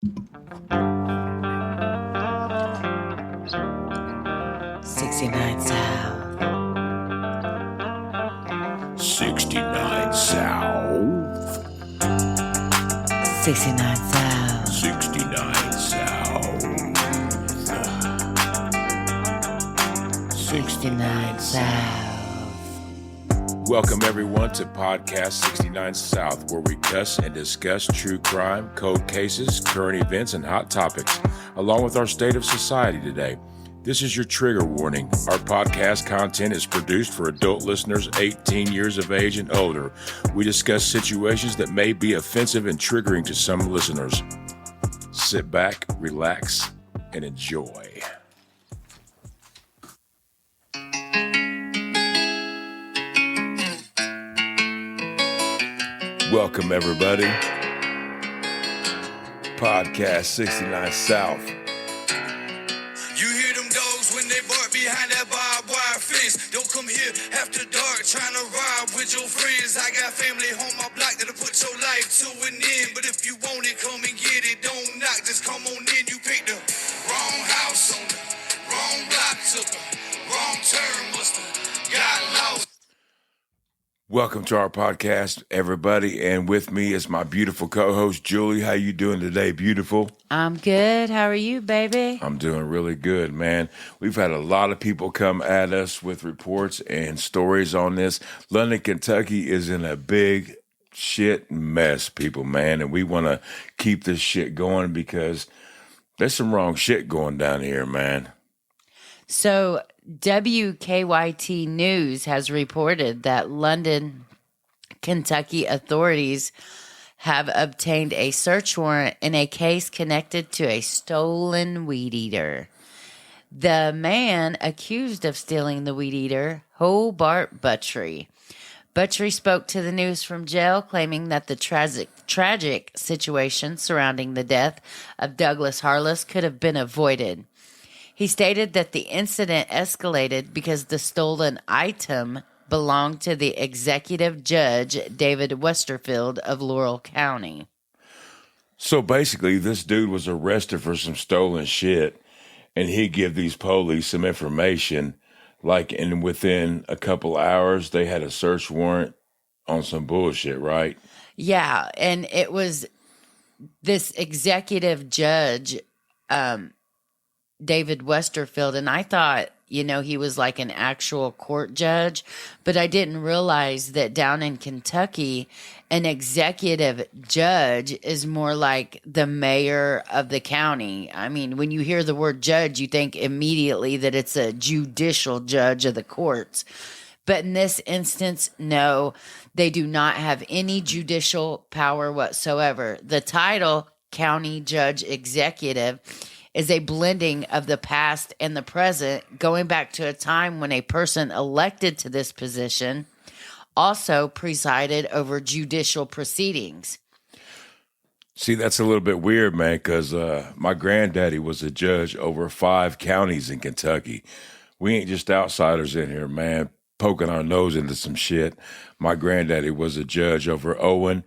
69 South. 69 South. 69 South. 69 South. 69 South. Welcome everyone to Podcast 69 South, where we cuss and discuss true crime, cold cases, current events, and hot topics, along with our state of society today. This is your trigger warning. Our podcast content is produced for adult listeners 18 years of age and older. We discuss situations that may be offensive and triggering to some listeners. Sit back, relax, and enjoy. Welcome, everybody. Podcast 69 South. You hear them dogs when they bark behind that barbed wire fence. Don't come here after dark trying to ride with your friends. I got family on my block that'll put your life to an end. But if you want it, come and get it. Don't knock, just come on in. You picked the wrong house on the wrong block, took a wrong turn, musta got lost. Welcome to our podcast, everybody, and with me is my beautiful co-host, Julie. How you doing today, beautiful? I'm good. How are you, baby? I'm doing really good, man. We've had a lot of people come at us with reports and stories on this. London, Kentucky is in a big shit mess, people, man, and we want to keep this shit going because there's some wrong shit going down here, man. So, WKYT News has reported that London, Kentucky authorities have obtained a search warrant in a case connected to a stolen weed eater. The man accused of stealing the weed eater, Hobart Buttrey. Buttrey spoke to the news from jail, claiming that the tragic situation surrounding the death of Douglas Harless could have been avoided. He stated that the incident escalated because the stolen item belonged to the executive judge, David Westerfield of Laurel County. So basically, this dude was arrested for some stolen shit, and he give these police some information, and within a couple hours, they had a search warrant on some bullshit, right? Yeah, and it was this executive judge, David Westerfield, and I thought, he was like an actual court judge, but I didn't realize that down in Kentucky, an executive judge is more like the mayor of the county. I mean, when you hear the word judge, you think immediately that it's a judicial judge of the courts. But in this instance, no, they do not have any judicial power whatsoever. The title, County Judge Executive, is a blending of the past and the present, going back to a time when a person elected to this position also presided over judicial proceedings. See, that's a little bit weird, man, because my granddaddy was a judge over 5 counties in Kentucky. We ain't just outsiders in here, man, poking our nose into some shit. My granddaddy was a judge over Owen,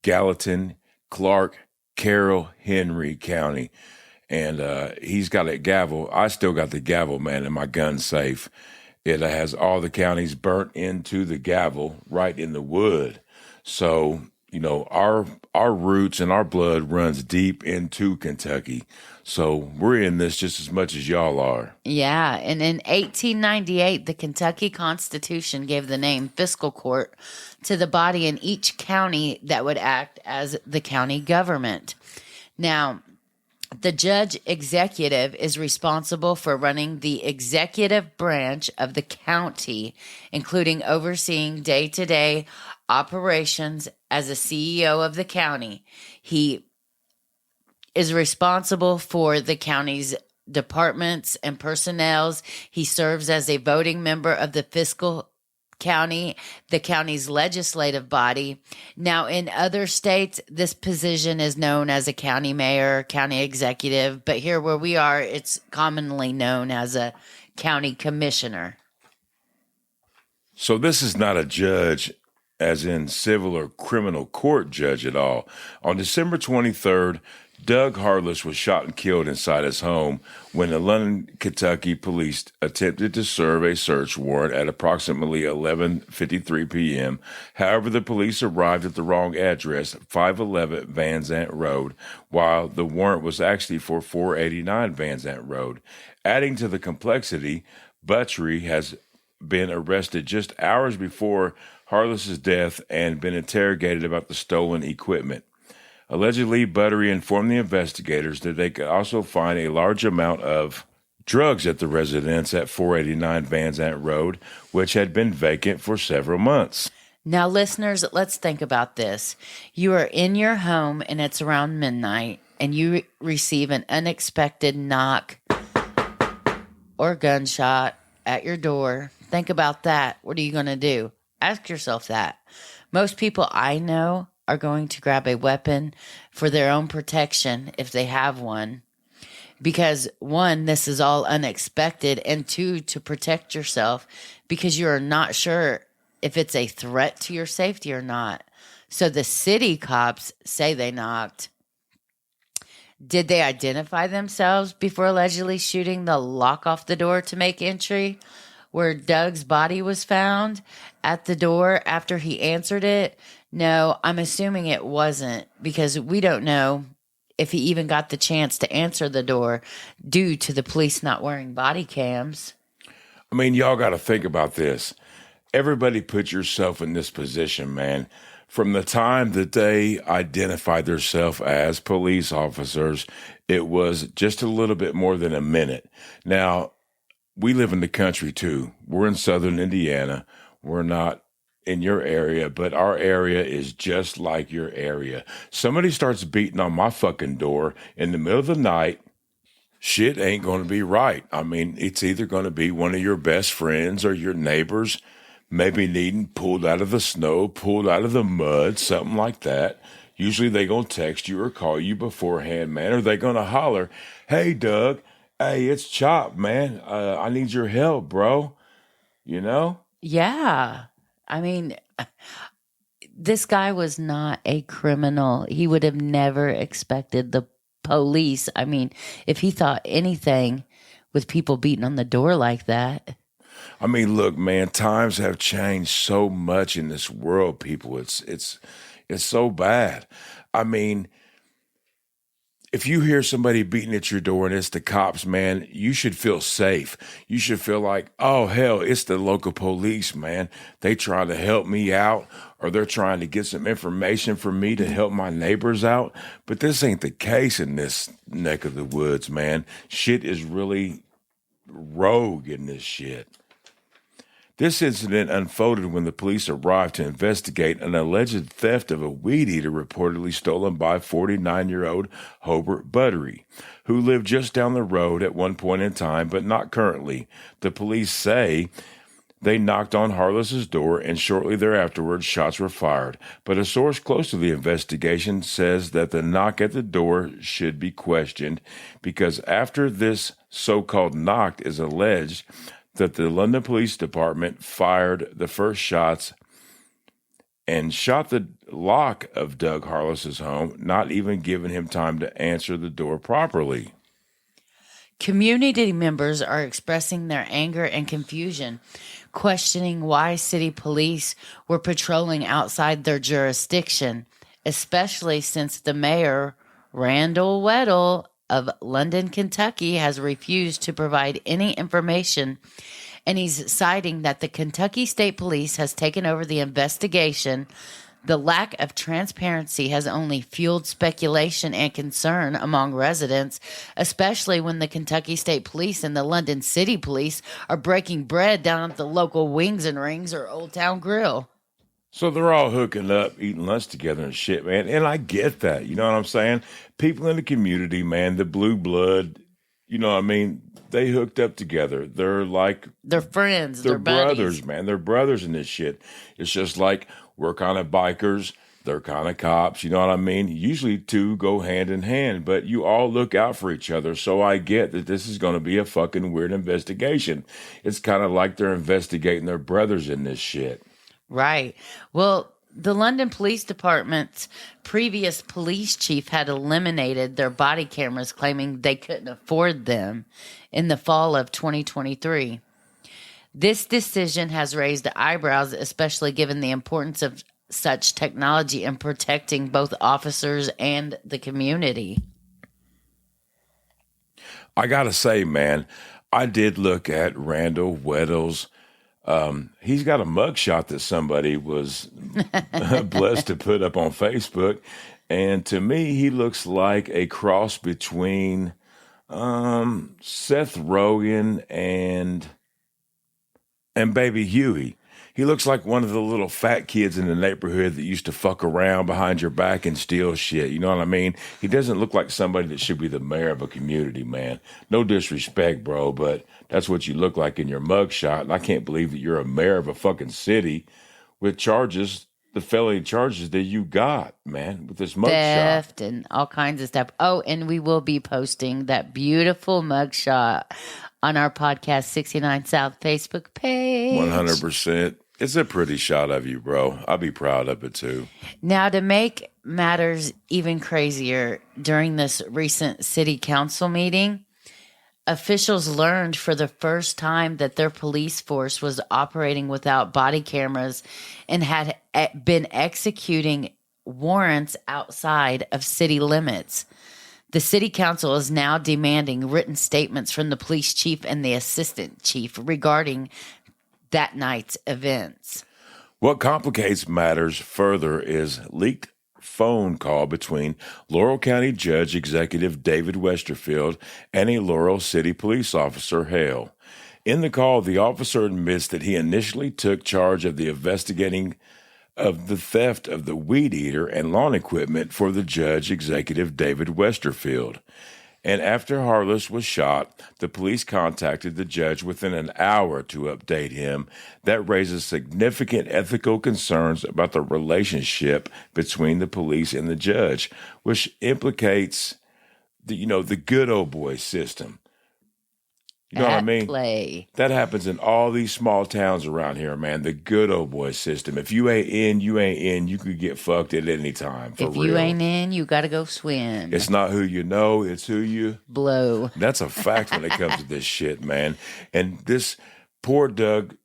Gallatin, Clark, Carroll, Henry County. And he's got a gavel. I still got the gavel, man, in my gun safe. It has all the counties burnt into the gavel right in the wood. So, our roots and our blood runs deep into Kentucky. So we're in this just as much as y'all are. Yeah, and in 1898, the Kentucky Constitution gave the name fiscal court to the body in each county that would act as the county government. Now, the judge executive is responsible for running the executive branch of the county, including overseeing day-to-day operations as a CEO of the county. He is responsible for the county's departments and personnel. He serves as a voting member of the fiscal county, the county's legislative body. Now, in other states, this position is known as a county mayor, county executive, but here where we are, it's commonly known as a county commissioner. So this is not a judge as in civil or criminal court judge at all. On December 23rd, Doug Harless was shot and killed inside his home when the London, Kentucky police attempted to serve a search warrant at approximately 11:53 p.m. However, the police arrived at the wrong address, 511 Van Zant Road, while the warrant was actually for 489 Van Zant Road. Adding to the complexity, Buttrey has been arrested just hours before Harless's death and been interrogated about the stolen equipment. Allegedly, Buttrey informed the investigators that they could also find a large amount of drugs at the residence at 489 Van Zant Road, which had been vacant for several months. Now, listeners, let's think about this. You are in your home and it's around midnight and you receive an unexpected knock or gunshot at your door. Think about that. What are you going to do? Ask yourself that. Most people I know are going to grab a weapon for their own protection if they have one. Because one, this is all unexpected, and two, to protect yourself because you are not sure if it's a threat to your safety or not. So the city cops say they knocked. Did they identify themselves before allegedly shooting the lock off the door to make entry? Where Doug's body was found at the door after he answered it? No, I'm assuming it wasn't because we don't know if he even got the chance to answer the door due to the police not wearing body cams. I mean, y'all got to think about this. Everybody put yourself in this position, man. From the time that they identified themselves as police officers, it was just a little bit more than a minute. Now, we live in the country too. We're in southern Indiana. We're not in your area, but our area is just like your area. Somebody starts beating on my fucking door in the middle of the night, shit ain't going to be right. I mean, it's either going to be one of your best friends or your neighbors, maybe needing pulled out of the snow, pulled out of the mud, something like that. Usually they going to text you or call you beforehand, man, or they going to holler, "Hey, Doug, hey, it's Chop, man. I need your help, bro." You know? Yeah. I mean, this guy was not a criminal. He would have never expected the police. I mean, if he thought anything with people beating on the door like that. I mean, look, man, times have changed so much in this world, people. It's so bad. I mean, if you hear somebody beating at your door and it's the cops, man, you should feel safe. You should feel like, oh, hell, it's the local police, man. They trying to help me out, or they're trying to get some information for me to help my neighbors out. But this ain't the case in this neck of the woods, man. Shit is really rogue in this shit. This incident unfolded when the police arrived to investigate an alleged theft of a weed eater reportedly stolen by 49-year-old Hobart Buttrey, who lived just down the road at one point in time, but not currently. The police say they knocked on Harless's door, and shortly thereafter, shots were fired. But a source close to the investigation says that the knock at the door should be questioned because after this so-called knock is alleged that the London Police Department fired the first shots and shot the lock of Doug Harless's home, not even giving him time to answer the door properly. Community members are expressing their anger and confusion, questioning why city police were patrolling outside their jurisdiction, especially since the mayor, Randall Weddle, of London, Kentucky, has refused to provide any information, and he's citing that the Kentucky State Police has taken over the investigation. The lack of transparency has only fueled speculation and concern among residents, especially when the Kentucky State Police and the London City Police are breaking bread down at the local Wings and Rings or Old Town Grill. So they're all hooking up, eating lunch together and shit, man. And I get that. You know what I'm saying? People in the community, man, the blue blood, you know what I mean? They hooked up together. They're like... They're friends. They're buddies. brothers, man. They're brothers in this shit. It's just like we're kind of bikers. They're kind of cops. You know what I mean? Usually two go hand in hand, but you all look out for each other. So I get that this is going to be a fucking weird investigation. It's kind of like they're investigating their brothers in this shit. Right. Well, The London Police Department's previous police chief had eliminated their body cameras, claiming they couldn't afford them in the fall of 2023. This decision has raised eyebrows, especially given the importance of such technology in protecting both officers and the community. I got to say, man, I did look at Randall Weddle's. He's got a mugshot that somebody was blessed to put up on Facebook. And to me, he looks like a cross between Seth Rogen and Baby Huey. He looks like one of the little fat kids in the neighborhood that used to fuck around behind your back and steal shit. You know what I mean? He doesn't look like somebody that should be the mayor of a community, man. No disrespect, bro, but that's what you look like in your mugshot. And I can't believe that you're a mayor of a fucking city with charges, the felony charges that you got, man, with this mugshot. Theft and all kinds of stuff. Oh, and we will be posting that beautiful mugshot on our Podcast 69 South Facebook page. 100%. It's a pretty shot of you, bro. I'll be proud of it, too. Now, to make matters even crazier, during this recent city council meeting, officials learned for the first time that their police force was operating without body cameras and had been executing warrants outside of city limits. The city council is now demanding written statements from the police chief and the assistant chief regarding that night's events. What complicates matters further is leaked phone call between Laurel County Judge Executive David Westerfield and a Laurel City police officer, Hale. In the call, the officer admits that he initially took charge of the investigating of the theft of the weed eater and lawn equipment for the Judge Executive David Westerfield. And after Harless was shot, the police contacted the judge within an hour to update him. That raises significant ethical concerns about the relationship between the police and the judge, which implicates the good old boy system. You know what I mean? Play. That happens in all these small towns around here, man. The good old boy system. If you ain't in, you ain't in. You could get fucked at any time. If you ain't in, you got to go swim. It's not who you know, it's who you blow. That's a fact when it comes to this shit, man. And this poor Doug.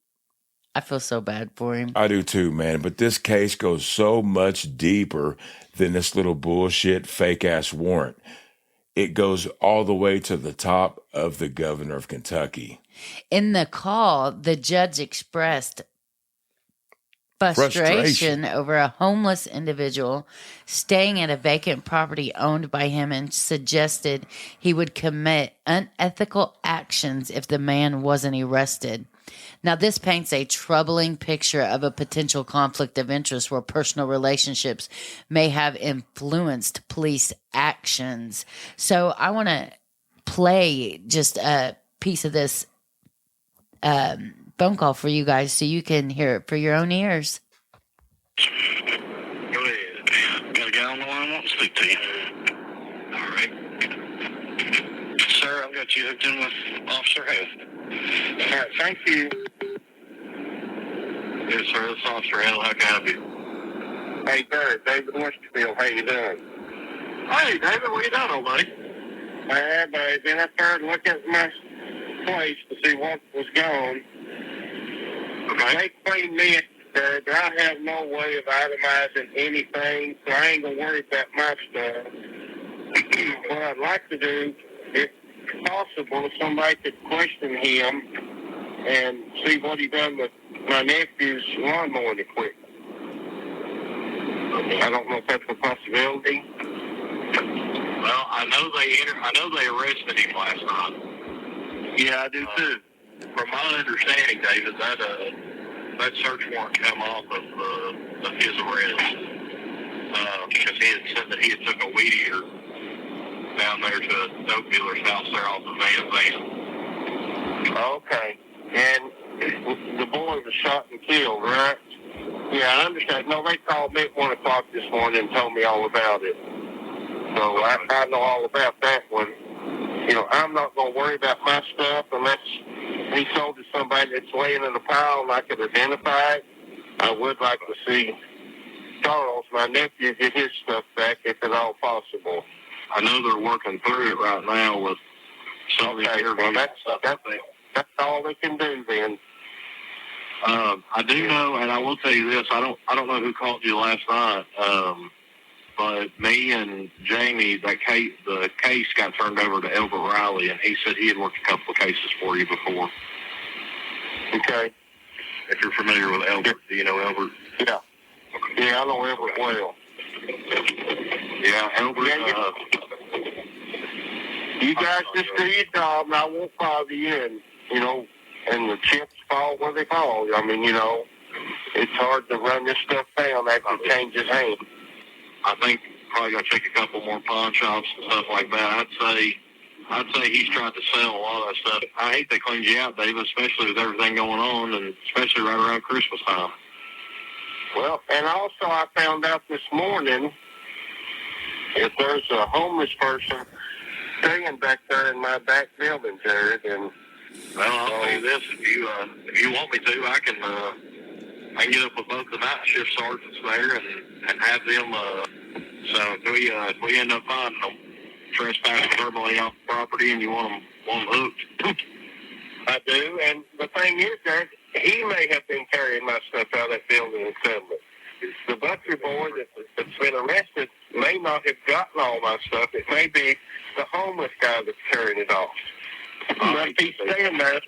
I feel so bad for him. I do too, man. But this case goes so much deeper than this little bullshit fake ass warrant. It goes all the way to the top of the governor of Kentucky. In the call, the judge expressed frustration over a homeless individual staying at a vacant property owned by him and suggested he would commit unethical actions if the man wasn't arrested. Now, this paints a troubling picture of a potential conflict of interest where personal relationships may have influenced police actions. So I want to play just a piece of this phone call for you guys so you can hear it for your own ears. Go ahead. Got a guy on the line I want to speak to you. All right. Sir, I've got you hooked in with Officer Hale. All right, thank you. Yes, sir, this is Officer Hale. How can I help you? Hey, David Westerfield, how you doing? Hey, David, what you doing, old buddy? Man, I've been up there to look at my place to see what was gone. Okay. They cleaned me up there, but I have no way of itemizing anything, so I ain't going to worry about my stuff. What I'd like to do, if possible, if somebody could question him and see what he done with my nephew's lawnmowing equipment. I don't know if that's a possibility. Well, I know they arrested him last night. Yeah, I do too. From my understanding, David, that search warrant come off of his arrest because he had said that he had took a weed eater down there to a dope dealer's house there off the van. Okay. And the boy was shot and killed, right? Yeah, I understand. No, they called me at 1 o'clock this morning and told me all about it. So I know all about that one. You know, I'm not going to worry about my stuff unless he sold to somebody that's laying in a pile and I could identify it. I would like to see Charles, my nephew, get his stuff back if at all possible. I know they're working through it right now with some of the Well, that's all they can do then. I do know, and I will tell you this: I don't know who called you last night, but me and Jamie, the case got turned over to Albert Riley, and he said he had worked a couple of cases for you before. Okay. If you're familiar with Albert, do you know Albert? Yeah. Okay. Yeah, I know Albert well. Yeah, Albert. You guys just do your job, and I won't bother you. And the chips fall where they fall. I mean, it's hard to run this stuff down after it changes hands. I think probably got to take a couple more pawn shops and stuff like that. I'd say he's tried to sell a lot of that stuff. I hate they cleaned you out, David, especially with everything going on, and especially right around Christmas time. Well, and also I found out this morning if there's a homeless person staying back there in my back building, Jared, and well, I'll tell you this: if you want me to, I can get up with both the night shift sergeants there and have them. So if we end up finding them trespassing verbally off the property, and you want them hooked, I do. And the thing is, Jared, he may have been carrying my stuff out of that building and selling it. The Buttrey boy that's been arrested may not have gotten all my stuff. It may be the homeless guy that's carrying it off. But if he's staying there,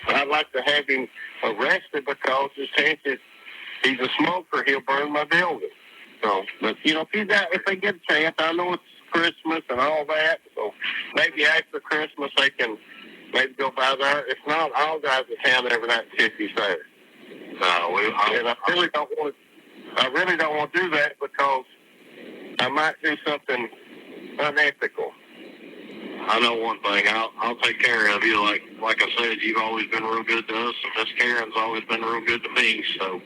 I'd like to have him arrested because his chances, he's a smoker, he'll burn my building. So, but if they get a chance, I know it's Christmas and all that, so maybe after Christmas they can maybe go by there. If not, I'll drive to town every night and see if he's there. And I really don't want to do that because I might do something unethical. I know one thing. I'll take care of you. Like I said, you've always been real good to us, and Miss Karen's always been real good to me. So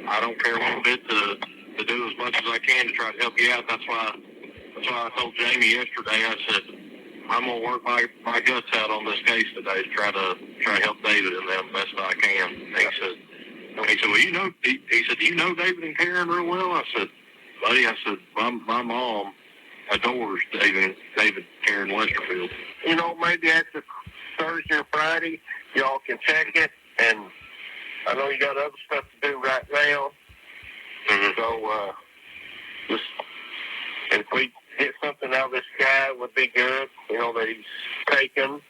I don't care one bit to do as much as I can to try to help you out. That's why I told Jamie yesterday. I said I'm gonna work my guts out on this case today to try to help David and them best I can. And he said, well, he said, do you know David and Karen real well? I said, buddy, my mom adores David, Karen Westerfield. Maybe after Thursday or Friday, y'all can check it. And I know you got other stuff to do right now. Mm-hmm. So, if we get something out of this guy, would be good. That he's taken.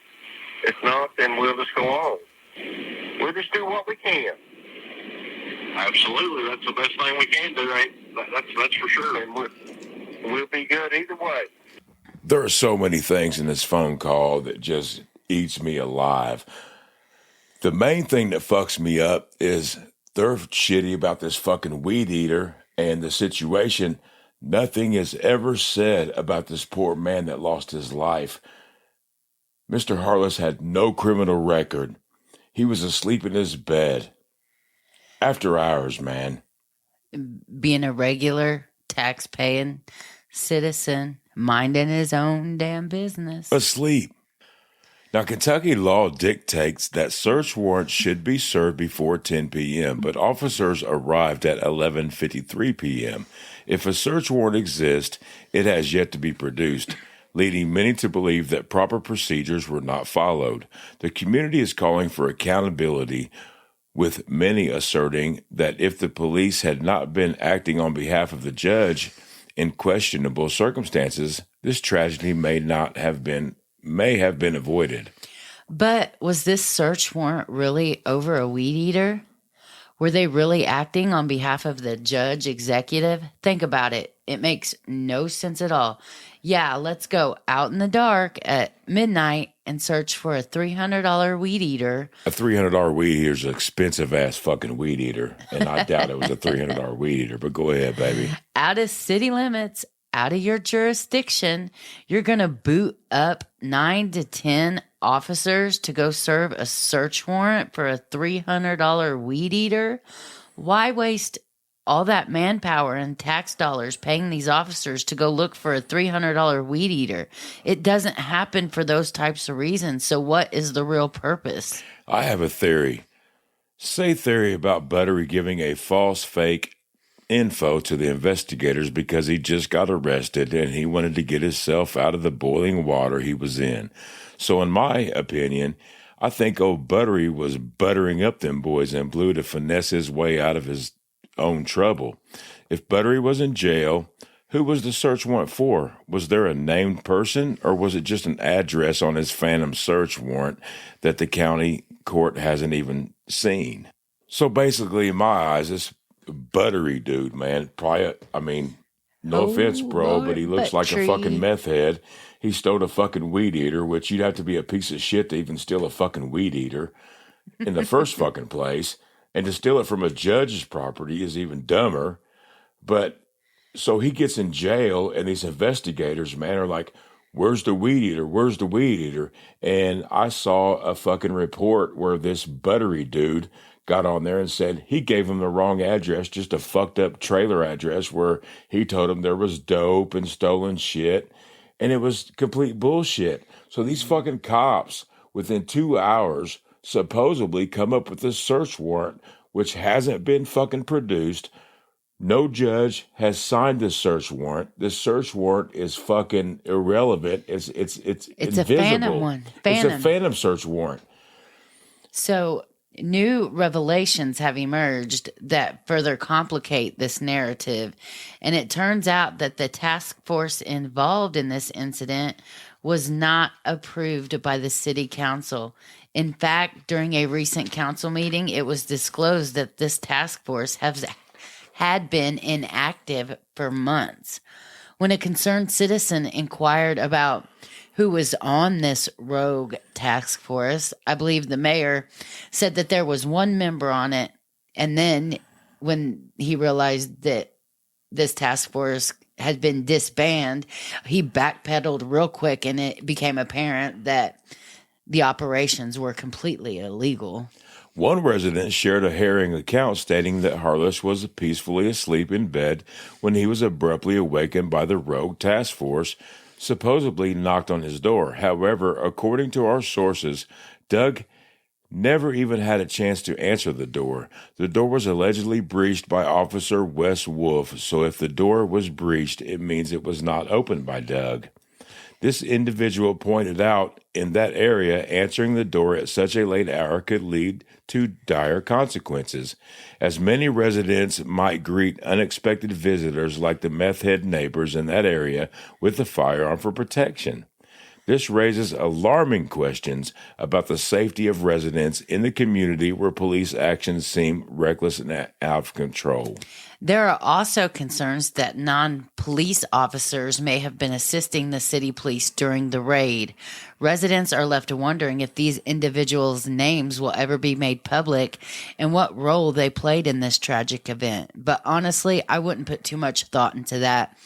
If not, then we'll just go on. We'll just do what we can. Absolutely, that's the best thing we can do. Right? That's for sure. And we'll be good either way. There are so many things in this phone call that just eats me alive. The main thing that fucks me up is they're shitty about this fucking weed eater and the situation. Nothing is ever said about this poor man that lost his life. Mr. Harless had no criminal record. He was asleep in his bed. After hours, man. Being a regular tax-paying citizen, minding his own damn business. Asleep. Now, Kentucky law dictates that search warrants should be served before 10 p.m., but officers arrived at 11:53 p.m. If a search warrant exists, it has yet to be produced, leading many to believe that proper procedures were not followed. The community is calling for accountability, with many asserting that if the police had not been acting on behalf of the judge in questionable circumstances, this tragedy may have been avoided. But was this search warrant really over a weed eater? Were they really acting on behalf of the judge executive? Think about it. It makes no sense at all. Yeah, let's go out in the dark at midnight and search for a $300 weed eater. A $300 weed eater is an expensive-ass fucking weed eater, and I doubt it was a $300 weed eater, but go ahead, baby. Out of city limits, out of your jurisdiction, you're going to boot up 9 to 10 officers to go serve a search warrant for a $300 weed eater? Why waste all that manpower and tax dollars paying these officers to go look for a $300 weed eater? It doesn't happen for those types of reasons. So what is the real purpose? I have a theory. Say theory about Buttrey giving a false, fake info to the investigators because he just got arrested and he wanted to get himself out of the boiling water he was in. So in my opinion, I think old Buttrey was buttering up them boys in blue to finesse his way out of his own trouble. If Buttrey was in jail, who was the search warrant for? Was there a named person, or was it just an address on his phantom search warrant that the county court hasn't even seen? So basically, in my eyes, this Buttrey dude, man, probably, I mean, no offense, bro, Lord, but he looks like a fucking meth head. He stole a fucking weed eater, which you'd have to be a piece of shit to even steal a fucking weed eater in the first fucking place. And to steal it from a judge's property is even dumber. But so he gets in jail, and these investigators, man, are like, where's the weed eater? Where's the weed eater? And I saw a fucking report where this Buttrey dude got on there and said he gave him the wrong address, just a fucked up trailer address where he told him there was dope and stolen shit. And it was complete bullshit. So these fucking cops, within 2 hours, supposedly come up with this search warrant, which hasn't been fucking produced. No judge has signed this search warrant. This search warrant is fucking irrelevant. It's invisible. A phantom one. It's a phantom search warrant. So new revelations have emerged that further complicate this narrative. And it turns out that the task force involved in this incident was not approved by the city council. In fact, during a recent council meeting, it was disclosed that this task force had been inactive for months. When a concerned citizen inquired about who was on this rogue task force, I believe the mayor said that there was one member on it. And then when he realized that this task force had been disbanded, he backpedaled real quick, and it became apparent that the operations were completely illegal. One resident shared a harrowing account stating that Harless was peacefully asleep in bed when he was abruptly awakened by the rogue task force, supposedly knocked on his door. However, according to our sources, Doug never even had a chance to answer the door. The door was allegedly breached by Officer Wes Wolf, so if the door was breached, it means it was not opened by Doug. This individual pointed out in that area, answering the door at such a late hour could lead to dire consequences, as many residents might greet unexpected visitors like the meth head neighbors in that area with a firearm for protection. This raises alarming questions about the safety of residents in the community where police actions seem reckless and out of control. There are also concerns that non-police officers may have been assisting the city police during the raid. Residents are left wondering if these individuals' names will ever be made public and what role they played in this tragic event. But honestly, I wouldn't put too much thought into that,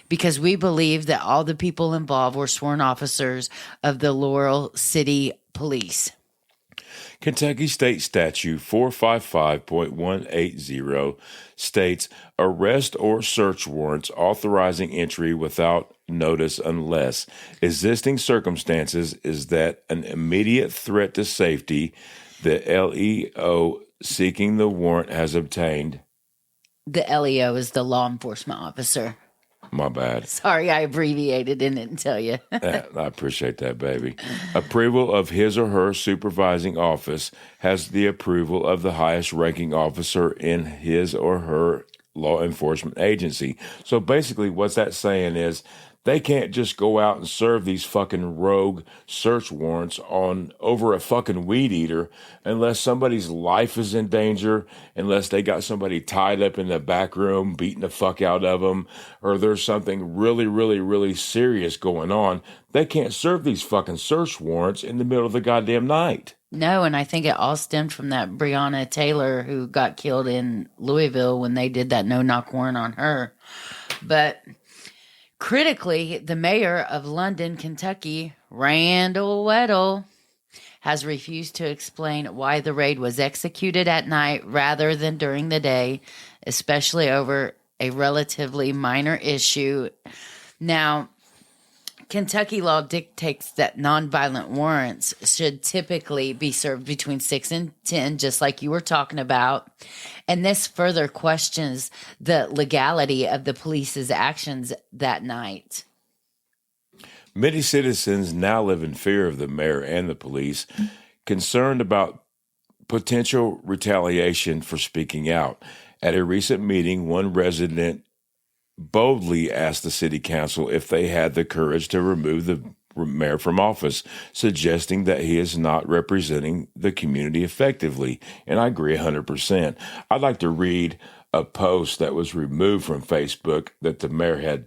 because we believe that all the people involved were sworn officers of the Laurel City Police. Kentucky State Statute 455.180 states arrest or search warrants authorizing entry without notice unless existing circumstances is that an immediate threat to safety the LEO seeking the warrant has obtained. The LEO is the law enforcement officer. My bad. Sorry, I abbreviated and didn't tell you. I appreciate that, baby. Approval of his or her supervising office has the approval of the highest ranking officer in his or her law enforcement agency. So basically what that's saying is they can't just go out and serve these fucking rogue search warrants on over a fucking weed eater unless somebody's life is in danger, unless they got somebody tied up in the back room beating the fuck out of them, or there's something really, really, really serious going on. They can't serve these fucking search warrants in the middle of the goddamn night. No, and I think it all stemmed from that Breonna Taylor who got killed in Louisville when they did that no-knock warrant on her. But critically, the mayor of London, Kentucky, Randall Weddle, has refused to explain why the raid was executed at night rather than during the day, especially over a relatively minor issue. Now, Kentucky law dictates that nonviolent warrants should typically be served between 6 and 10, just like you were talking about. And this further questions the legality of the police's actions that night. Many citizens now live in fear of the mayor and the police, concerned about potential retaliation for speaking out. At a recent meeting, one resident boldly asked the city council if they had the courage to remove the mayor from office, suggesting that he is not representing the community effectively. And I agree 100%. I'd like to read a post that was removed from Facebook that the mayor had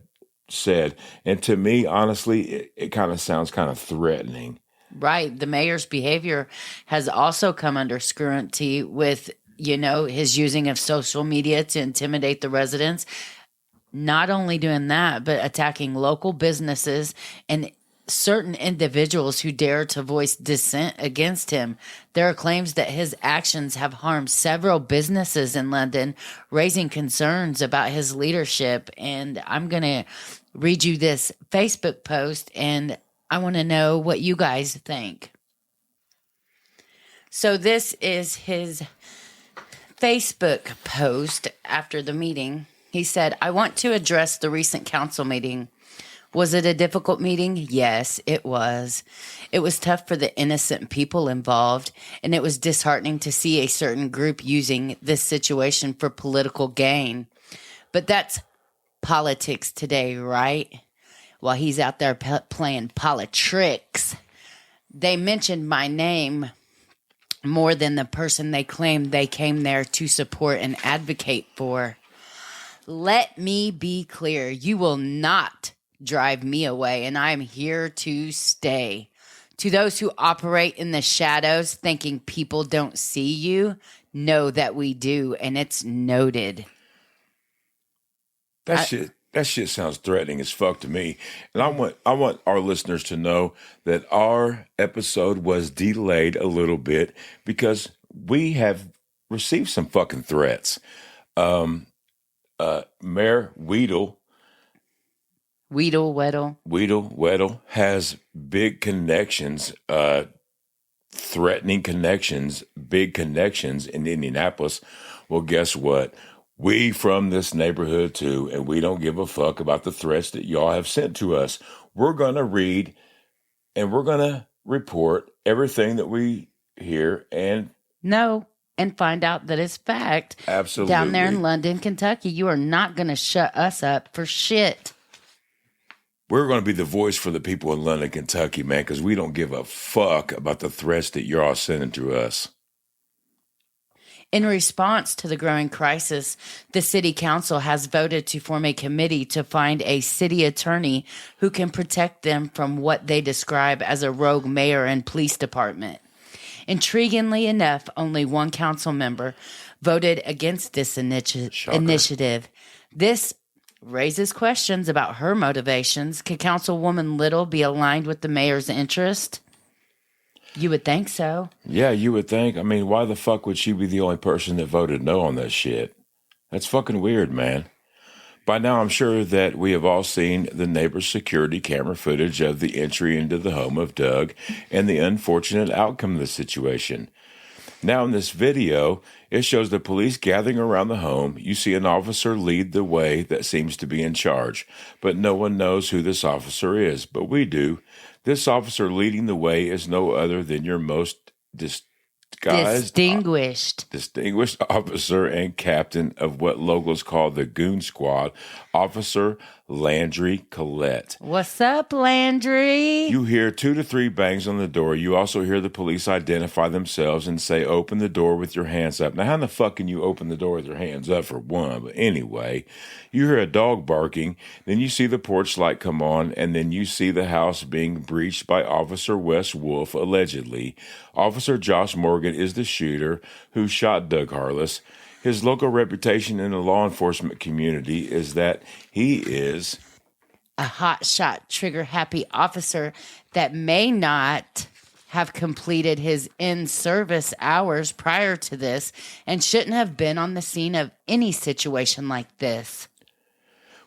said. And to me, honestly, it kind of sounds kind of threatening. Right. The mayor's behavior has also come under scrutiny with, his using of social media to intimidate the residents. Not only doing that, but attacking local businesses and certain individuals who dare to voice dissent against him. There are claims that his actions have harmed several businesses in London, raising concerns about his leadership. And I'm going to read you this Facebook post, and I want to know what you guys think. So this is his Facebook post after the meeting. He said, I want to address the recent council meeting. Was it a difficult meeting? Yes, it was. It was tough for the innocent people involved, and it was disheartening to see a certain group using this situation for political gain. But that's politics today, right? While he's out there playing politics, they mentioned my name more than the person they claimed they came there to support and advocate for. Let me be clear. You will not drive me away, and I'm here to stay. To those who operate in the shadows thinking people don't see you, know that we do, and it's noted. That shit sounds threatening as fuck to me. And I want our listeners to know that our episode was delayed a little bit because we have received some fucking threats. Mayor Weedle has big connections, threatening connections, big connections in Indianapolis. Well, guess what? We from this neighborhood too, and we don't give a fuck about the threats that y'all have sent to us. We're going to read and we're going to report everything that we hear and find out that it's fact. Absolutely. Down there in London, Kentucky, you are not going to shut us up for shit. We're going to be the voice for the people in London, Kentucky, man, because we don't give a fuck about the threats that you're all sending to us. In response to the growing crisis, the city council has voted to form a committee to find a city attorney who can protect them from what they describe as a rogue mayor and police department. Intriguingly enough, only one council member voted against this initiative. This raises questions about her motivations. Could Councilwoman Little be aligned with the mayor's interest? You would think so. Yeah, you would think. I mean, why the fuck would she be the only person that voted no on that shit? That's fucking weird, man. By now, I'm sure that we have all seen the neighbor's security camera footage of the entry into the home of Doug and the unfortunate outcome of the situation. Now, in this video, it shows the police gathering around the home. You see an officer lead the way that seems to be in charge, but no one knows who this officer is, but we do. This officer leading the way is no other than your most distinguished officer and captain of what locals call the Goon Squad, Officer Landry Collette. What's up, Landry? You hear 2 to 3 bangs on the door. You also hear the police identify themselves and say, open the door with your hands up. Now, how in the fuck can you open the door with your hands up, for one? But anyway, you hear a dog barking. Then you see the porch light come on, and then you see the house being breached by Officer Wes Wolf, allegedly. Officer Josh Morgan is the shooter who shot Doug Harless. His local reputation in the law enforcement community is that he is a hotshot, trigger-happy officer that may not have completed his in-service hours prior to this and shouldn't have been on the scene of any situation like this.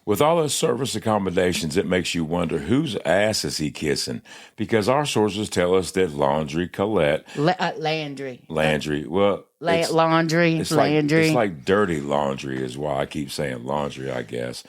With all those service accommodations, it makes you wonder whose ass is he kissing? Because our sources tell us that Landry. Well, Laundry, it's Landry. like dirty laundry is why I keep saying laundry, I guess.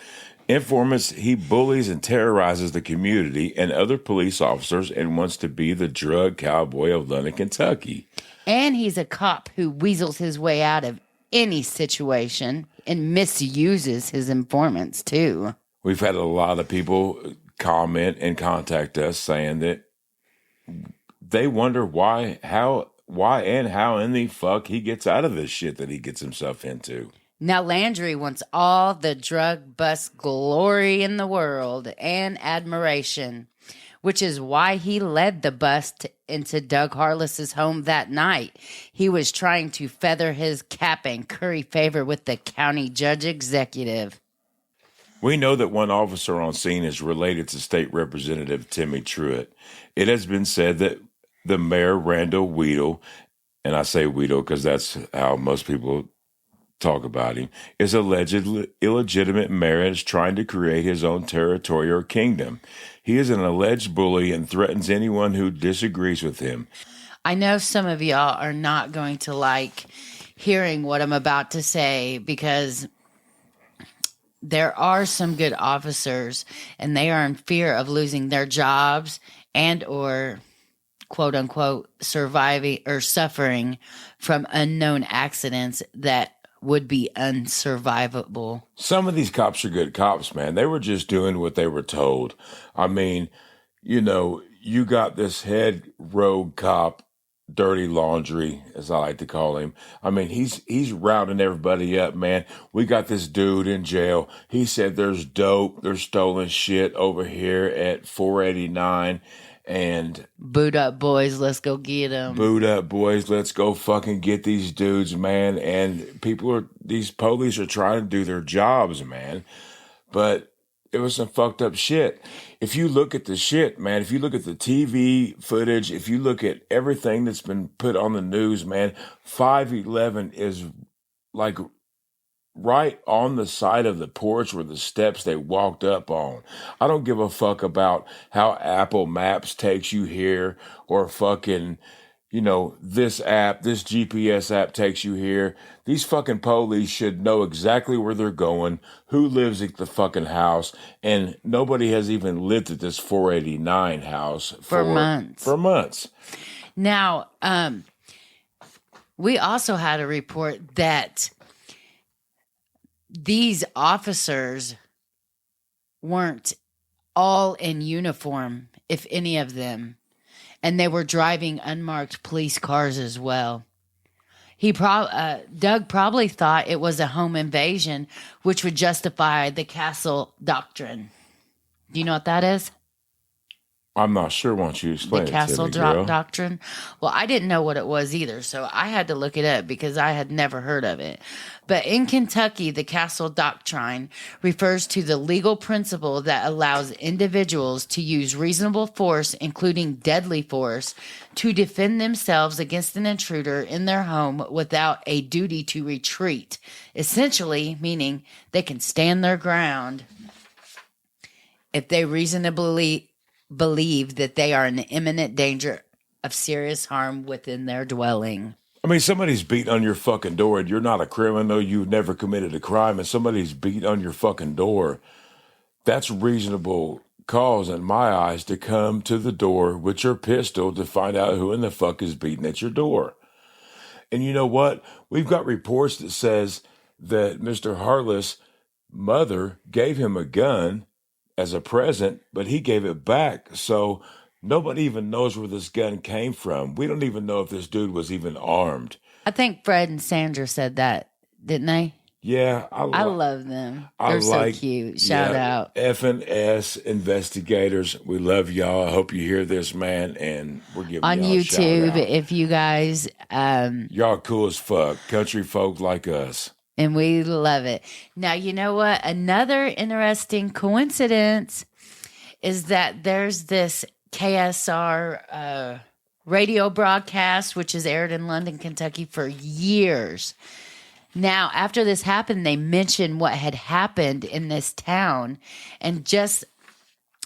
Informants, he bullies and terrorizes the community and other police officers and wants to be the drug cowboy of London, Kentucky. And he's a cop who weasels his way out of any situation and misuses his informants too. We've had a lot of people comment and contact us saying that they wonder why and how in the fuck he gets out of this shit that he gets himself into. Now Landry wants all the drug bust glory in the world and admiration, which is why he led the bust into Doug Harless's home that night. He was trying to feather his cap and curry favor with the county judge executive. We know that one officer on scene is related to State Representative Timmy Truitt. It has been said that the mayor, Randall Weedle, and I say Weedle because that's how most people talk about him, is alleged illegitimate marriage trying to create his own territory or kingdom. He is an alleged bully and threatens anyone who disagrees with him. I know some of y'all are not going to like hearing what I'm about to say because there are some good officers and they are in fear of losing their jobs and or quote unquote surviving or suffering from unknown accidents that would be unsurvivable. Some of these cops are good cops, man. They were just doing what they were told. I mean, you know, you got this head rogue cop, Dirty Laundry, as I like to call him. I mean, he's rounding everybody up, man. We got this dude in jail. He said there's dope, there's stolen shit over here at 489. And boot up, boys, let's go get them. Boot up, boys, let's go fucking get these dudes, man. And these police are trying to do their jobs, man. But it was some fucked up shit. If you look at the shit, man, if you look at the TV footage, if you look at everything that's been put on the news, man, 511 is like right on the side of the porch where the steps they walked up on. I don't give a fuck about how Apple Maps takes you here or fucking, you know, this GPS app takes you here. These fucking police should know exactly where they're going, who lives at the fucking house, and nobody has even lived at this 489 house for months. For months. Now, we also had a report that these officers weren't all in uniform, if any of them, and they were driving unmarked police cars as well. Doug probably thought it was a home invasion, which would justify the castle doctrine. Do you know what that is? I'm not sure. Why don't you explain the castle doctrine? Well, I didn't know what it was either, so I had to look it up because I had never heard of it. But in Kentucky, the castle doctrine refers to the legal principle that allows individuals to use reasonable force, including deadly force, to defend themselves against an intruder in their home without a duty to retreat. Essentially, meaning they can stand their ground if they reasonably believe that they are in imminent danger of serious harm within their dwelling. I mean, somebody's beating on your fucking door and you're not a criminal, you've never committed a crime, and somebody's beating on your fucking door. That's reasonable cause in my eyes to come to the door with your pistol to find out who in the fuck is beating at your door. And you know what? We've got reports that says that Mr. Harless' mother gave him a gun as a present, but he gave it back. So nobody even knows where this gun came from. We don't even know if this dude was even armed. I think Fred and Sandra said that, didn't they? Yeah. I love them. They're so cute. Shout out. F&S investigators. We love y'all. I hope you hear this, man. And we're giving on y'all YouTube, a shout out. if you guys... y'all cool as fuck. Country folk like us. And we love it. Now, you know what? Another interesting coincidence is that there's this KSR radio broadcast, which is aired in London, Kentucky for years. Now, after this happened, they mentioned what had happened in this town, and just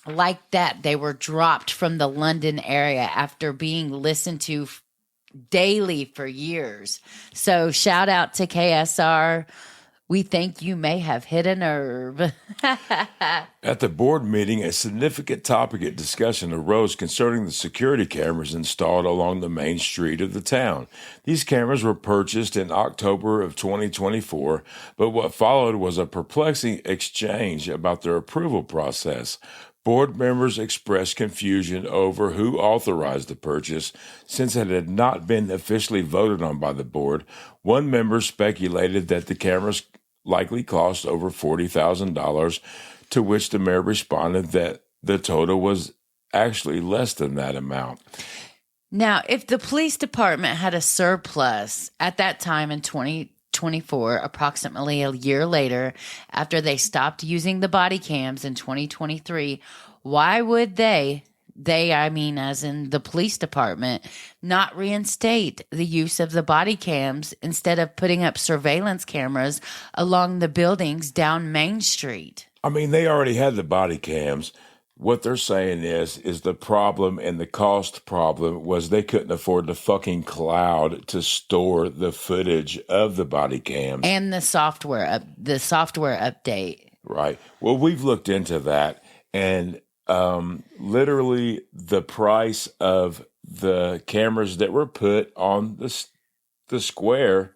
like that, they were dropped from the London area after being listened to daily for years. So shout out to KSR. We think you may have hit a nerve. At the board meeting, a significant topic of discussion arose concerning the security cameras installed along the main street of the town. These cameras were purchased in October of 2024, but what followed was a perplexing exchange about their approval process. Board members expressed confusion over who authorized the purchase since it had not been officially voted on by the board. One member speculated that the cameras likely cost over $40,000, to which the mayor responded that the total was actually less than that amount. Now, if the police department had a surplus at that time in 2024, approximately a year later, after they stopped using the body cams in 2023, why would they, I mean as in the police department, not reinstate the use of the body cams instead of putting up surveillance cameras along the buildings down Main Street? I mean, they already had the body cams. What they're saying is the problem, and the cost problem was they couldn't afford the fucking cloud to store the footage of the body cams and the software update. Right. Well, we've looked into that, and literally the price of the cameras that were put on the square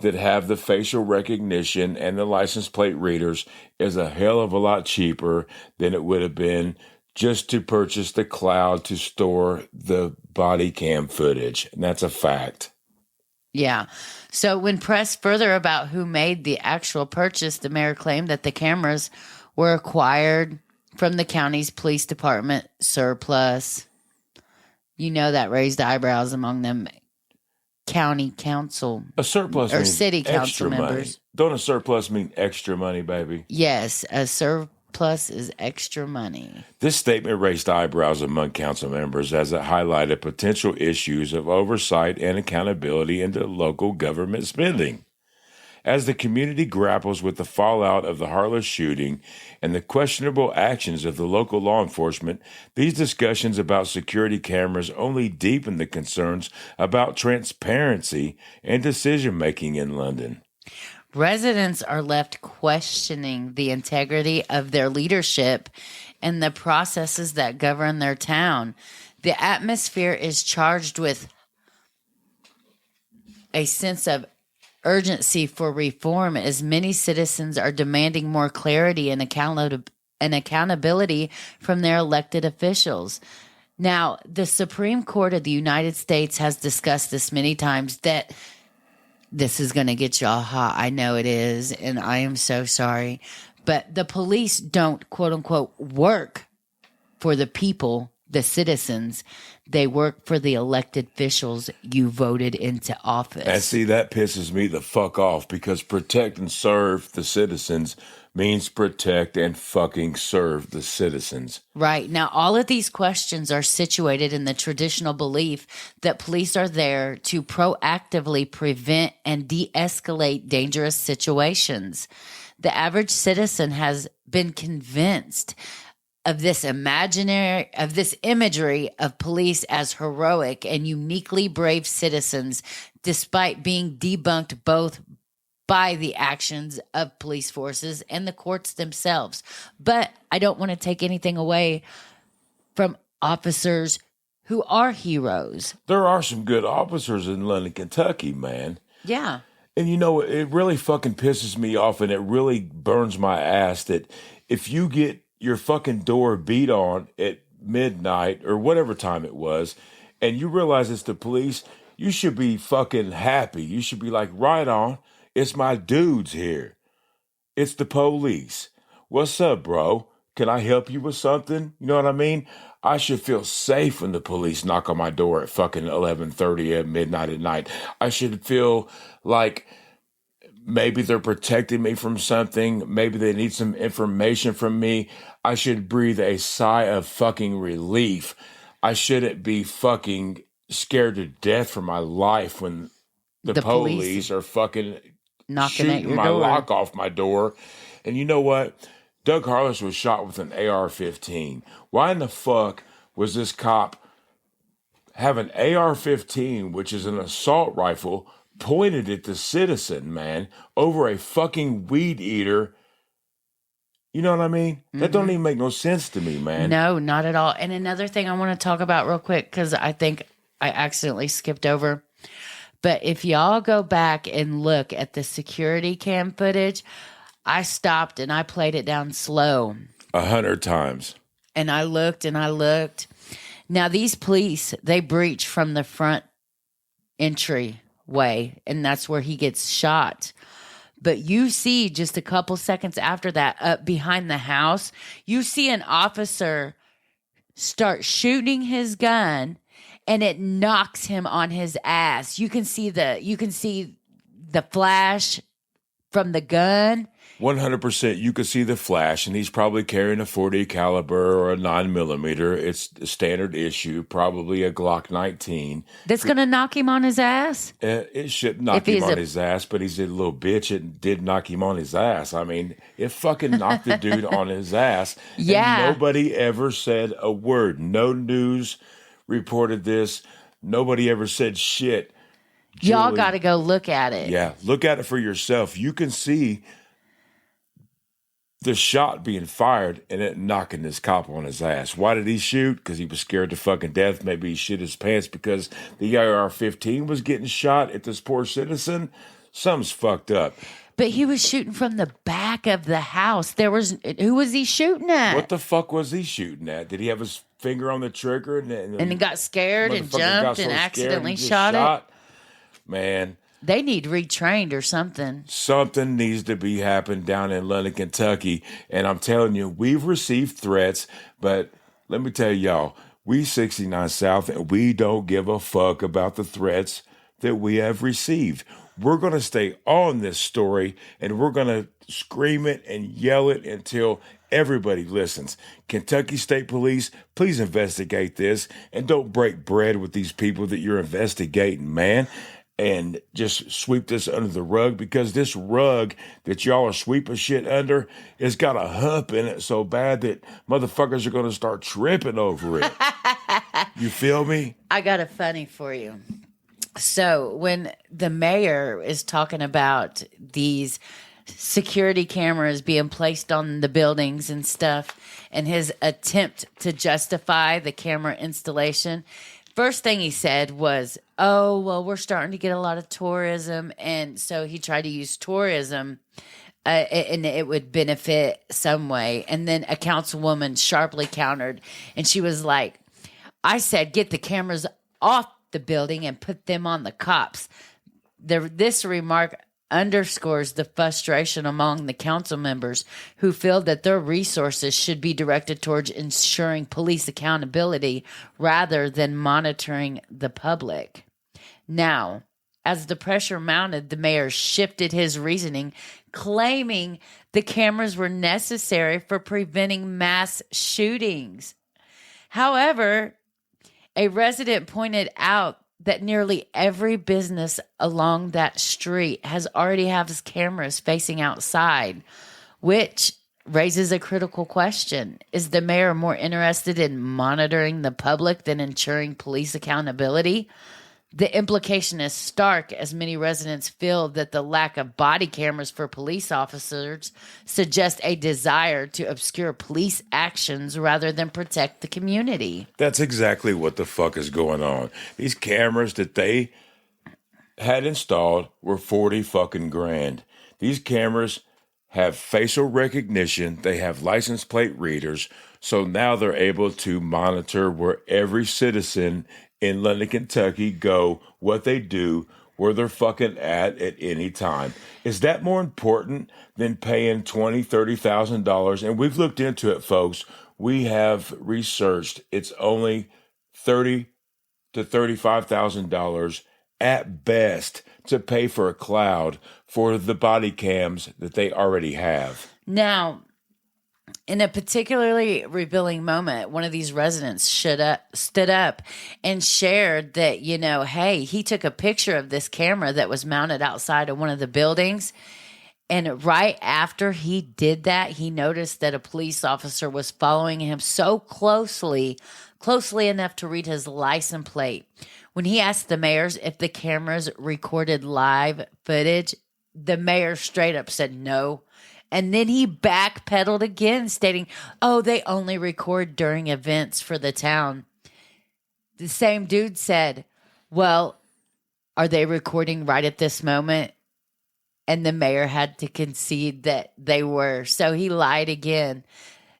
that have the facial recognition and the license plate readers is a hell of a lot cheaper than it would have been just to purchase the cloud to store the body cam footage. And that's a fact. Yeah. So when pressed further about who made the actual purchase, the mayor claimed that the cameras were acquired from the county's police department surplus. You know, that raised eyebrows among them county council. A surplus or means city council extra members. Money. Don't a surplus mean extra money, baby? Yes, a surplus is extra money. This statement raised eyebrows among council members as it highlighted potential issues of oversight and accountability into local government spending. As the community grapples with the fallout of the Harless shooting and the questionable actions of the local law enforcement, these discussions about security cameras only deepen the concerns about transparency and decision-making in London. Residents are left questioning the integrity of their leadership and the processes that govern their town. The atmosphere is charged with a sense of urgency for reform as many citizens are demanding more clarity and accountability from their elected officials. Now, the Supreme Court of the United States has discussed this many times. That this is going to get y'all hot. I know it is, and I am so sorry. But the police don't, quote unquote, work for the people, the citizens. They work for the elected officials you voted into office. And see, that pisses me the fuck off, because protect and serve the citizens means protect and fucking serve the citizens. Right. Now, all of these questions are situated in the traditional belief that police are there to proactively prevent and de-escalate dangerous situations. The average citizen has been convinced of this imagery of police as heroic and uniquely brave citizens, despite being debunked both by the actions of police forces and the courts themselves. But I don't want to take anything away from officers who are heroes. There are some good officers in London, Kentucky, man. Yeah. And you know, it really fucking pisses me off, and it really burns my ass that if you get your fucking door beat on at midnight or whatever time it was, and you realize it's the police, you should be fucking happy. You should be like, right on, it's my dudes here. It's the police. What's up, bro? Can I help you with something? You know what I mean? I should feel safe when the police knock on my door at fucking 11:30 at midnight at night. I should feel like maybe they're protecting me from something. Maybe they need some information from me. I should breathe a sigh of fucking relief. I shouldn't be fucking scared to death for my life when the police are fucking knocking at shooting your my door. lock off my door. And you know what? Doug Harless was shot with an AR-15. Why in the fuck was this cop have an AR-15, which is an assault rifle, pointed at the citizen, man, over a fucking weed eater? You know what I mean? That don't even make no sense to me, man. No, not at all. And another thing I want to talk about real quick, because I think I accidentally skipped over. But if y'all go back and look at the security cam footage, I stopped and I played it down slow. 100 times. And I looked and I looked. Now, these police, they breach from the front entryway, and that's where he gets shot. But you see just a couple seconds after that, up behind the house, you see an officer start shooting his gun, and it knocks him on his ass. You can see the flash from the gun. 100%, you could see the flash, and he's probably carrying a .40 caliber or a 9mm. It's a standard issue, probably a Glock 19. That's going to knock him on his ass? It should knock him on his ass, but he's a little bitch. It did knock him on his ass. I mean, it fucking knocked the dude on his ass. Yeah. And nobody ever said a word. No news reported this. Nobody ever said shit. Y'all got to go look at it. Yeah, look at it for yourself. You can see the shot being fired and it knocking this cop on his ass. Why did he shoot? Because he was scared to fucking death. Maybe he shit his pants because the AR-15 was getting shot at this poor citizen. Something's fucked up. But he was shooting from the back of the house. Who was he shooting at? What the fuck was he shooting at? Did he have his finger on the trigger and he got scared and jumped and accidentally shot it? Man. They need retrained or something. Something needs to be happening down in London, Kentucky. And I'm telling you, we've received threats, but let me tell y'all, we 69 South, and we don't give a fuck about the threats that we have received. We're going to stay on this story, and we're going to scream it and yell it until everybody listens. Kentucky State Police, please investigate this, and don't break bread with these people that you're investigating, man. And just sweep this under the rug, because this rug that y'all are sweeping shit under has got a hump in it so bad that motherfuckers are going to start tripping over it. You feel me? I got a funny for you. So when the mayor is talking about these security cameras being placed on the buildings and stuff, and his attempt to justify the camera installation, first thing he said was, oh, well, we're starting to get a lot of tourism. And so he tried to use tourism and it would benefit some way. And then a councilwoman sharply countered, and she was like, I said, get the cameras off the building and put them on the cops. This remark underscores the frustration among the council members who feel that their resources should be directed towards ensuring police accountability rather than monitoring the public. Now, as the pressure mounted, the mayor shifted his reasoning, claiming the cameras were necessary for preventing mass shootings. However, a resident pointed out that nearly every business along that street has already has cameras facing outside, which raises a critical question. Is the mayor more interested in monitoring the public than ensuring police accountability? The implication is stark, as many residents feel that the lack of body cameras for police officers suggests a desire to obscure police actions rather than protect the community. That's exactly what the fuck is going on. These cameras that they had installed were 40 fucking grand. These cameras have facial recognition. They have license plate readers. So now they're able to monitor where every citizen in London, Kentucky go, what they do, where they're fucking at any time. Is that more important than paying $20,000, $30,000? And we've looked into it, folks. We have researched. It's only $30,000 to $35,000 at best to pay for a cloud for the body cams that they already have. Now, In a particularly revealing moment, one of these residents stood up and shared that, hey, he took a picture of this camera that was mounted outside of one of the buildings. And right after he did that, he noticed that a police officer was following him so closely enough to read his license plate. When he asked the mayors if the cameras recorded live footage, the mayor straight up said no. And then he backpedaled again, stating, they only record during events for the town. The same dude said, well, are they recording right at this moment? And the mayor had to concede that they were. So he lied again.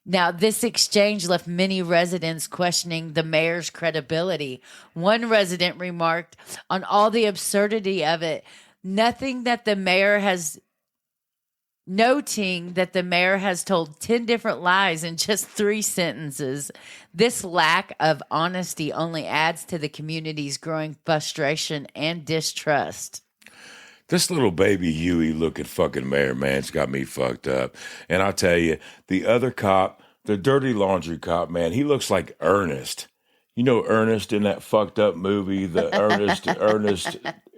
Now, this exchange left many residents questioning the mayor's credibility. One resident remarked on all the absurdity of it, noting that the mayor has told 10 different lies in just 3 sentences. This lack of honesty only adds to the community's growing frustration and distrust. This little baby Huey looking fucking mayor, man's got me fucked up. And I'll tell you, the other cop, the dirty laundry cop, man, he looks like Ernest. You know Ernest in that fucked up movie, the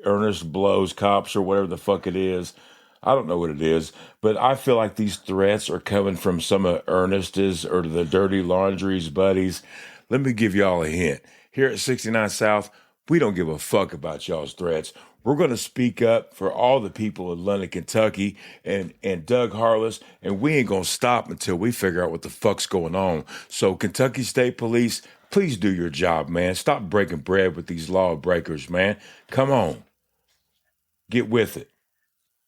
Ernest Blows Cops or whatever the fuck it is. I don't know what it is, but I feel like these threats are coming from some of Ernest's or the dirty laundry's buddies. Let me give y'all a hint. Here at 69 South, we don't give a fuck about y'all's threats. We're going to speak up for all the people in London, Kentucky, and Doug Harless, and we ain't going to stop until we figure out what the fuck's going on. So, Kentucky State Police, please do your job, man. Stop breaking bread with these lawbreakers, man. Come on. Get with it.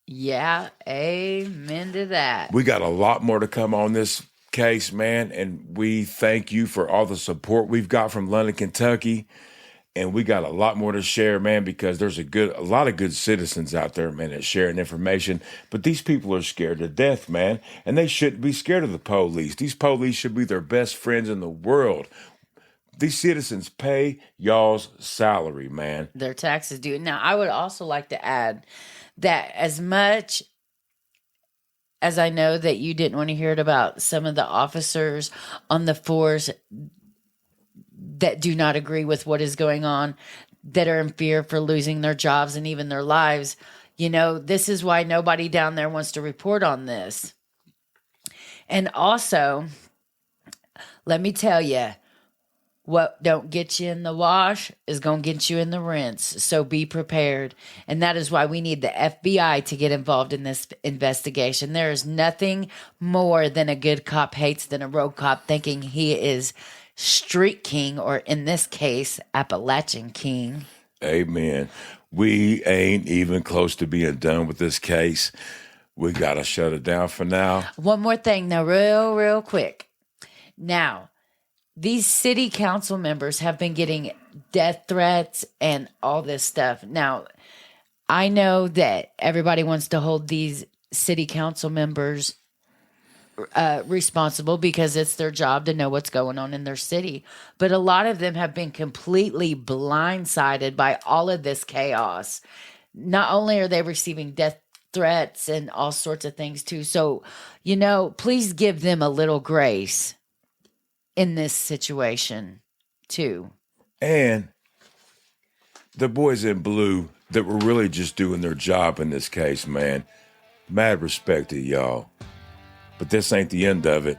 Yeah, amen to that. We got a lot more to come on this case, man, and we thank you for all the support we've got from London, Kentucky. And we got a lot more to share, man, because there's a lot of good citizens out there, man, that sharing information. But these people are scared to death, man. And they shouldn't be scared of the police. These police should be their best friends in the world. These citizens pay y'all's salary, man. Their taxes due. Now, I would also like to add that as much as I know that you didn't want to hear it about some of the officers on the force that do not agree with what is going on, that are in fear for losing their jobs and even their lives. This is why nobody down there wants to report on this. And also, let me tell you, what don't get you in the wash is going to get you in the rinse. So be prepared. And that is why we need the FBI to get involved in this investigation. There is nothing more than a good cop hates than a rogue cop thinking he is street king, or in this case, Appalachian king. Amen. We ain't even close to being done with this case. We got to shut it down for now. One more thing now, real quick. Now, these city council members have been getting death threats and all this stuff. Now, I know that everybody wants to hold these city council members responsible because it's their job to know what's going on in their city. But a lot of them have been completely blindsided by all of this chaos. Not only are they receiving death threats and all sorts of things too. So, please give them a little grace in this situation too. And the boys in blue that were really just doing their job in this case, man, mad respect to y'all. But this ain't the end of it.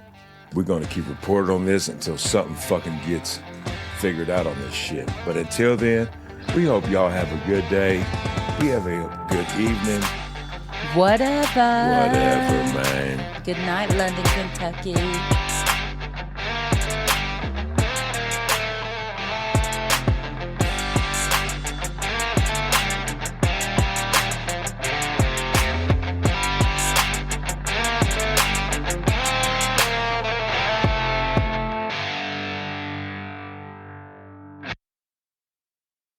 We're going to keep reporting on this until something fucking gets figured out on this shit. But until then, we hope y'all have a good day. We have a good evening. Whatever, man. Good night, London, Kentucky.